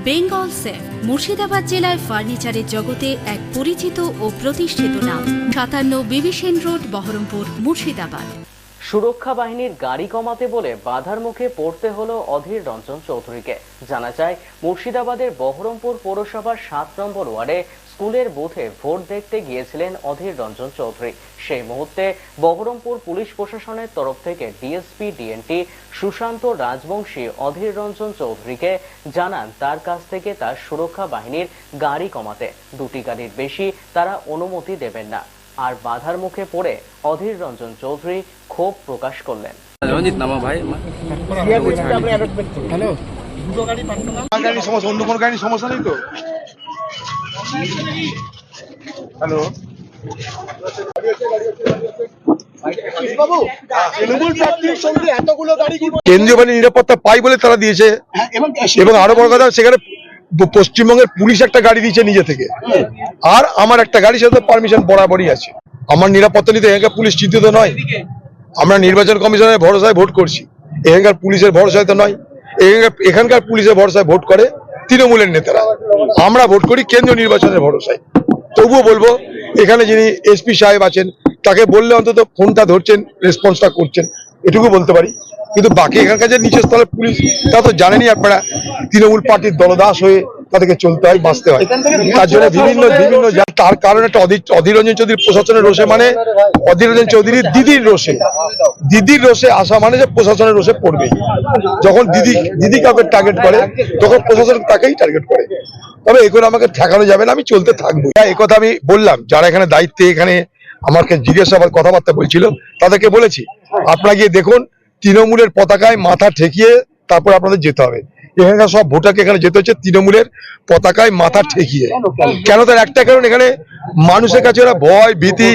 Bengal safe Murshidabad জেলায় ফার্নিচারের জগতে এক পরিচিত ও প্রতিষ্ঠিত নাম। 57 বিবি সেন রোড, বহরমপুর, মুর্শিদাবাদ। সুরক্ষা বাহিনীর গাড়ি কমাতে বলে বাধার মুখে পড়তে হলো অধীর রঞ্জন চৌধুরীকে। জানা যায়, মুর্শিদাবাদের বহরমপুর পৌরসভার 7 নম্বর ওয়ার্ডে স্কুলের বুথে ভোট দেখতে গিয়েছিলেন অধীর রঞ্জন চৌধুরী। সেই মুহূর্তে বহরমপুর পুলিশ প্রশাসনের তরফ থেকে ডিএসপি ডিএনটি সুশান্ত রাজবংশী অধীর রঞ্জন চৌধুরীকে জানান তার কাছ থেকে তার সুরক্ষা বাহিনীর গাড়ি কমাতে 2টি গাড়ির বেশি তারা অনুমতি দেবেন না। আর বাধার মুখে পড়ে অধীর রঞ্জন চৌধুরী ক্ষোভ প্রকাশ করলেন। রঞ্জিত নামা ভাই, হ্যালো, দুটো গাড়ি পার্সোনাল গাড়ি সমস্যা, অন্য কোনো গাড়ি সমস্যা নেই তো? হ্যালো কেন্দ্রীয় বাহিনী নিরাপত্তা পাই বলে তারা দিয়েছে, এবং আরো বড় কথা, সেখানে পশ্চিমবঙ্গের পুলিশ একটা গাড়ি দিয়েছে নিজে থেকে, আর আমার একটা গাড়ি, সেটা পারমিশন বরাবরই আছে। আমার নিরাপত্তা নিতে এখানকার পুলিশ চিন্তিত নয়। আমরা নির্বাচন কমিশনের ভরসায় ভোট করছি, এখানকার পুলিশের ভরসায় তো নয়। এখানকার পুলিশের ভরসায় ভোট করে তৃণমূলের নেতারা, আমরা ভোট করি কেন্দ্রীয় নির্বাচনের ভরসায়। তবুও বলবো, এখানে যিনি এসপি সাহেব আছেন তাকে বললে অন্তত ফোনটা ধরছেন, রেসপন্সটা করছেন, এটুকু বলতে পারি। কিন্তু বাকি এখানকার যে নিচের স্তরের পুলিশ, তা তো জানেনই আপনারা, তৃণমূল পার্টির দলদাস হয়ে তাদেরকে চলতে হয়, বাঁচতে হয়। তার জন্য বিভিন্ন তার কারণে একটা অধীর রঞ্জন চৌধুরী প্রশাসনের রোষে, মানে অধীর রঞ্জন চৌধুরীর দিদির রোষে আসা মানে যে প্রশাসনের রোষে পড়বেই। যখন দিদি কাউকে টার্গেট করে, তখন প্রশাসন তাকেই টার্গেট করে। তবে এগুলো আমাকে ঠেকানো যাবে না, আমি চলতে থাকবো। এই কথা আমি বললাম, যারা এখানে দায়িত্বে, এখানে আমাকে জিজ্ঞাসাবাদ কথাবার্তা বলছিল, তাদেরকে বলেছি আপনারা গিয়ে দেখুন, তৃণমূলের পতাকায় মাথা ঠেকিয়ে তারপর আপনাদের যেতে হবে। এখানকার সব ভোটারকে এখানে যেতে হচ্ছে তৃণমূলের পতাকায় মাথা ঠেকিয়ে। কেন? তার একটা কারণ, এখানে মানুষের কাছে ওরা ভয় ভীতি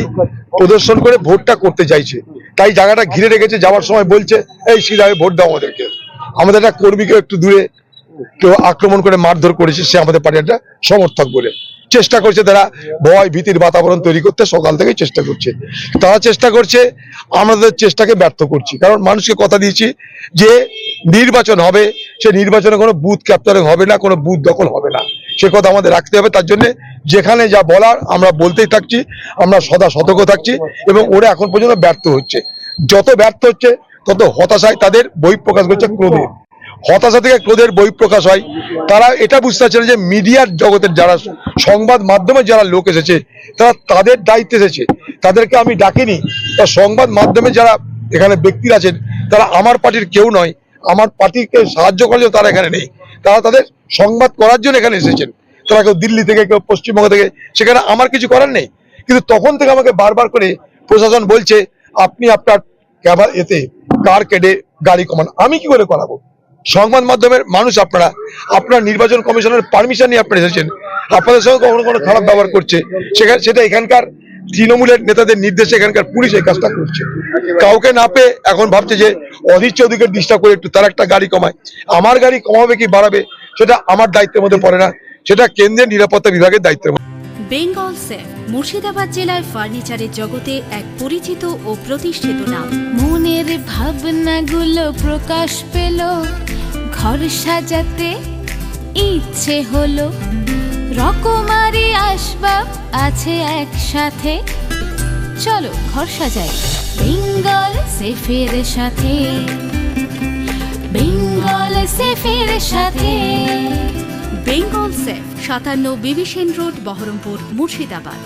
প্রদর্শন করে ভোটটা করতে চাইছে, তাই জায়গাটা ঘিরে রেখেছে। যাওয়ার সময় বলছে, এই সিধাবে ভোট দাও আমাদেরকে। আমাদের একটা কর্মীকে একটু দূরে কেউ আক্রমণ করে মারধর করেছে, সে আমাদের পার্টির একটা সমর্থক বলে। চেষ্টা করছে তারা ভয় ভীতির বাতাবরণ তৈরি করতে, সকাল থেকেই চেষ্টা করছে। তারা চেষ্টা করছে, আমাদের চেষ্টাকে ব্যর্থ করছি। কারণ মানুষকে কথা দিয়েছি যে নির্বাচন হবে, সে নির্বাচনে কোনো বুথ ক্যাপচারিং হবে না, কোনো বুথ দখল হবে না, সে কথা আমাদের রাখতে হবে। তার জন্য যেখানে যা বলার আমরা বলতেই থাকছি, আমরা সদা সতর্ক থাকছি, এবং ওরা এখন পর্যন্ত ব্যর্থ হচ্ছে। যত ব্যর্থ হচ্ছে তত হতাশায় তাদের বহিঃপ্রকাশ করছে, ক্রোধে। হতাশা থেকে ক্রোধের বহিঃপ্রকাশ হয়। তারা এটা বুঝতে পারছে না যে মিডিয়ার জগতের যারা, সংবাদ মাধ্যমে যারা লোক এসেছে, তারা তাদের দায়িত্বে এসেছে, তাদেরকে আমি ডাকিনি। তা সংবাদ মাধ্যমে যারা এখানে ব্যক্তি আছেন, তারা আমার পার্টির কেউ নয়, আমার পার্টিকে সাহায্য করলেও তারা এখানে নেই। তারা তাদের সংবাদ করার জন্য এখানে এসেছেন। তারা কেউ দিল্লি থেকে, কেউ পশ্চিমবঙ্গ থেকে, সেখানে আমার কিছু করার নেই। কিন্তু তখন থেকে আমাকে বারবার করে প্রশাসন বলছে, আপনি আপনার এতে কার কেটে গাড়ি কমান। আমি কি করে করাবো? সংবাদ মাধ্যমের মানুষ আপনারা, আপনার নির্বাচন কমিশনের পারমিশন নিয়ে আপনারা এসেছেন, আপনাদের সঙ্গে কখনো কোনো খারাপ ব্যবহার করছে, সেটা এখানকার তৃণমূলের নেতাদের নির্দেশে এখানকার পুলিশ এই কাজটা করছে। কাউকে না পেয়ে এখন ভাবছে যে অধীর চৌধুরীকে ডিস্টার্ব করে একটু তার একটা গাড়ি কমায়। আমার গাড়ি কমাবে কি বাড়াবে সেটা আমার দায়িত্বের মধ্যে পড়ে না, সেটা কেন্দ্রের নিরাপত্তা বিভাগের দায়িত্বের মধ্যে। বেঙ্গল সেফ মুর্শিদাবাদ জেলায় ফার্নিচারের জগতে এক পরিচিত ও প্রতিষ্ঠিত নাম। মনের ভাবনাগুলো প্রকাশ পেল, ঘর সাজাতে ইচ্ছে হলো, রকমারি আসবাব আছে একসাথে, চলো ঘর সাজাই বেঙ্গল সেফের সাথে, বেঙ্গল সেফের সাথে। বেঙ্গল সেফ 57 বিবি সেন রোড, বহরমপুর, মুর্শিদাবাদ।